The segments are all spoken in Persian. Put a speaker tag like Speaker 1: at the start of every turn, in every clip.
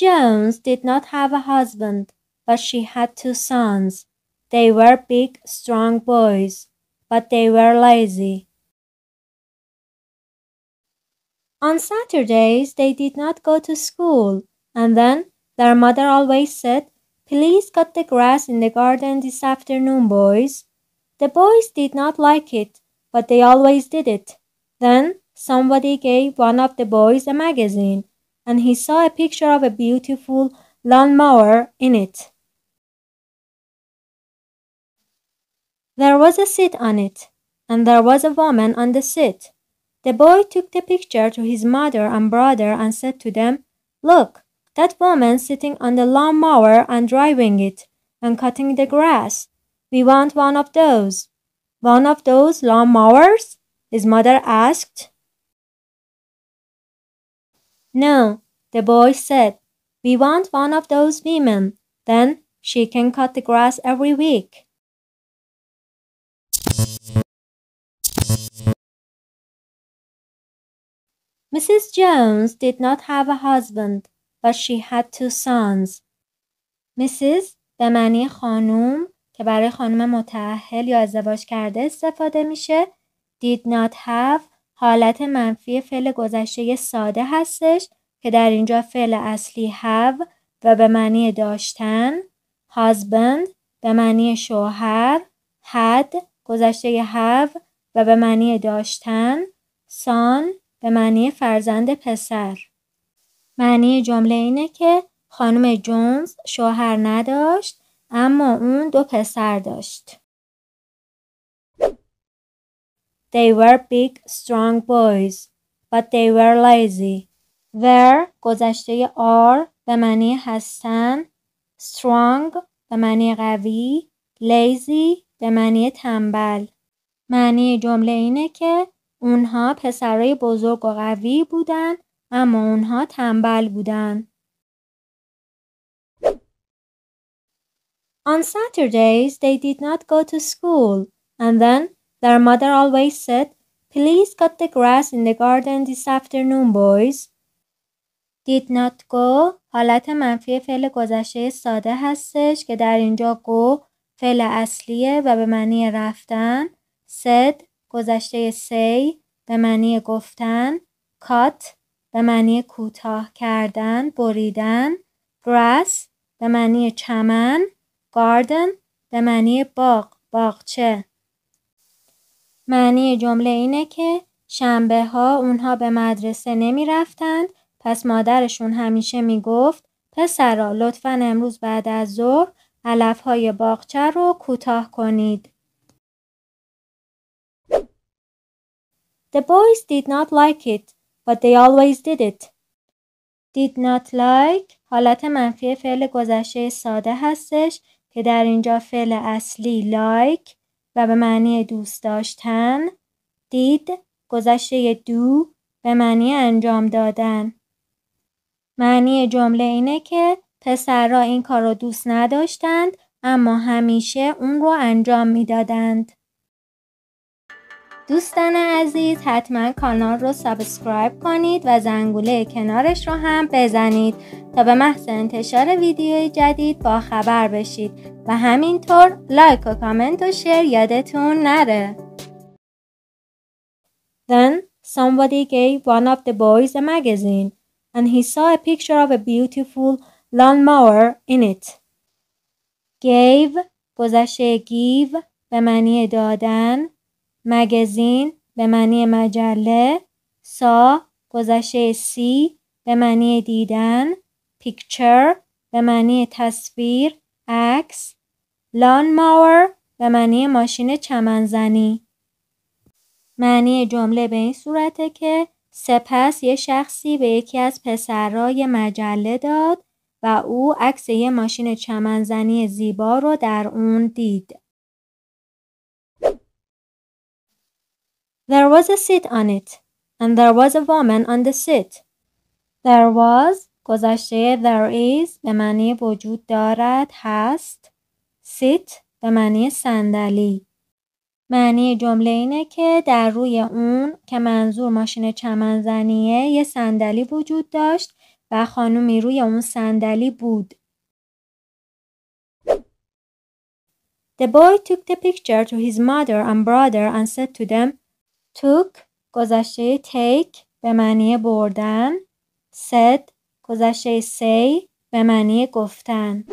Speaker 1: Jones did not have a husband, but she had 2 sons. They were big, strong boys, but they were lazy. On Saturdays, they did not go to school, and then their mother always said, "Please cut the grass in the garden this afternoon, boys." The boys did not like it, but they always did it. Then somebody gave one of the boys a magazine, and he saw a picture of a beautiful lawnmower in it. There was a seat on it, and there was a woman on the seat. The boy took the picture to his mother and brother and said to them, "Look, that woman sitting on the lawnmower and driving it and cutting the grass. We want one of those." "One of those lawnmowers?" his mother asked. "No," the boy said. "We want one of those women. Then she can cut the grass every week." Mrs. Jones did not have a husband, but she had 2 sons. Mrs. به معنی خانوم که برای خانم متأهل یا ازدواج کرده استفاده میشه. did not have حالت منفی فعل گذشته ساده هستش که در اینجا فعل اصلی have و به معنی داشتن. husband به معنی شوهر. had گذشته have و به معنی داشتن. son به معنی فرزند پسر. معنی جمله اینه که خانم جونز شوهر نداشت اما اون 2 پسر داشت. They were big, strong boys, but they were lazy. Were گذشته are به معنی هستن. Strong به معنی قوی. Lazy به معنی تنبل. معنی جمله اینه که اونها پسرای بزرگ و قوی بودن اما اونها تنبل بودن. On Saturdays, they did not go to school, and then their mother always said, "Please cut the grass in the garden this afternoon, boys." Did not go حالت منفی فعل گذشته ساده هستش که در اینجا go فعل اصلیه و به معنی رفتن. said گذشته say به معنی گفتن. cut به معنی کوتاه کردن، بریدن. grass به معنی چمن. garden به معنی باغ، باغچه. معنی جمله اینه که شنبه ها اونها به مدرسه نمی رفتند، پس مادرشون همیشه می گفت پسرا لطفاً امروز بعد از ظهر علف های باغچه رو کوتاه کنید. The boys did not like it, but they always did it. Did not like حالت منفی فعل گذشته ساده هستش که در اینجا فعل اصلی like و به معنی دوست داشتن. did گذشته do به معنی انجام دادن. معنی جمله اینه که پسرها این کار رو دوست نداشتند اما همیشه اون رو انجام میدادند. دوستان عزیز حتما کانال رو سابسکرایب کنید و زنگوله کنارش رو هم بزنید تا به محض انتشار ویدیوی جدید با خبر بشید و همینطور لایک و کامنت و شیر یادتون نره. Then somebody gave one of the boys a magazine and he saw a picture of a beautiful lawnmower in it. Gave گذشته give به معنی دادن. مگزین به معنی مجله. saw گذشته see به معنی دیدن. picture به معنی تصویر، عکس. lawnmower به معنی ماشین چمنزنی. معنی جمله به این صورته که سپس یه شخصی به یکی از پسرای مجله داد و او عکس یه ماشین چمنزنی زیبا رو در اون دید. There was a seat on it, and there was a woman on the seat. There was گذشته there is به معنی وجود دارد، هست. sit به معنی صندلی. معنی جمله اینه که در روی اون که منظور ماشین چمنزنیه یه صندلی وجود داشت و خانومی روی اون صندلی بود. The boy took the picture to his mother and brother and said to them, took گذشته take به معنی بردن، said گذشته say به معنی گفتن.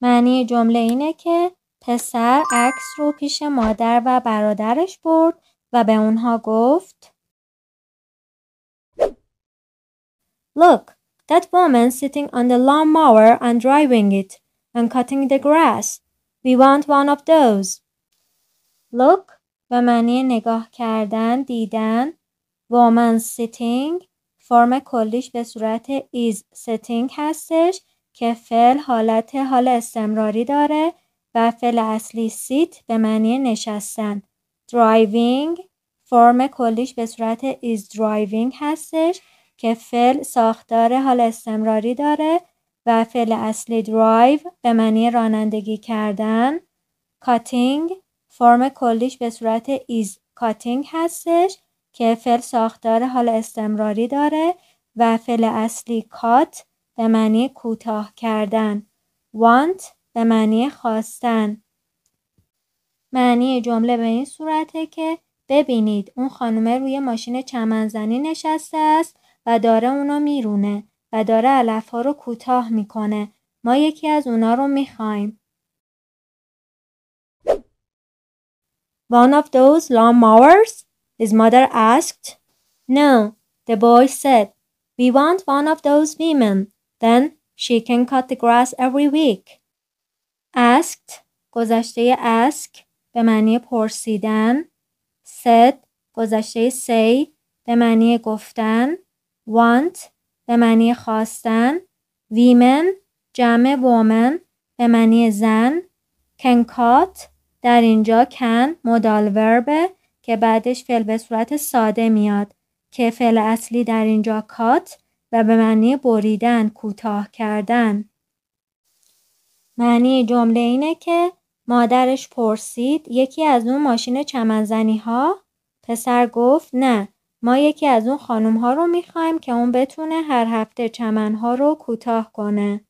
Speaker 1: معنی جمله اینه که پسر عکس رو پیش مادر و برادرش برد و به اونها گفت Look, that woman sitting on the lawnmower and driving it and cutting the grass. We want one of those. Look به معنی نگاه کردن، دیدن. woman sitting فرم کلیش به صورت is sitting هستش که فعل حالت حال استمراری داره و فعل اصلی sit به معنی نشستن. driving فرم کلیش به صورت is driving هستش که فعل ساختار حال استمراری داره و فعل اصلی drive به معنی رانندگی کردن. cutting فرم کلیش به صورت is cutting هستش که فعل ساختار حال استمراری داره و فعل اصلی cut به معنی کوتاه کردن. want به معنی خواستن. معنی جمله به این صورته که ببینید اون خانومه روی ماشین چمنزنی نشسته است و داره اونو میرونه و داره علفها رو کوتاه میکنه. ما یکی از اونا رو میخوایم. One of those lawnmowers? His mother asked. No, the boy said. We want one of those women. Then she can cut the grass every week. Asked گذشته ask به معنی پرسیدن. said گذشته say به معنی گفتن. want به معنی خواستن. women جمع woman به معنی زن. can cut در اینجا can مودال وربه که بعدش فعل به صورت ساده میاد که فعل اصلی در اینجا cut و به معنی بریدن، کوتاه کردن. معنی جمله اینه که مادرش پرسید یکی از اون ماشین چمنزنی ها؟ پسر گفت نه، ما یکی از اون خانوم ها رو میخوایم که اون بتونه هر هفته چمن ها رو کوتاه کنه.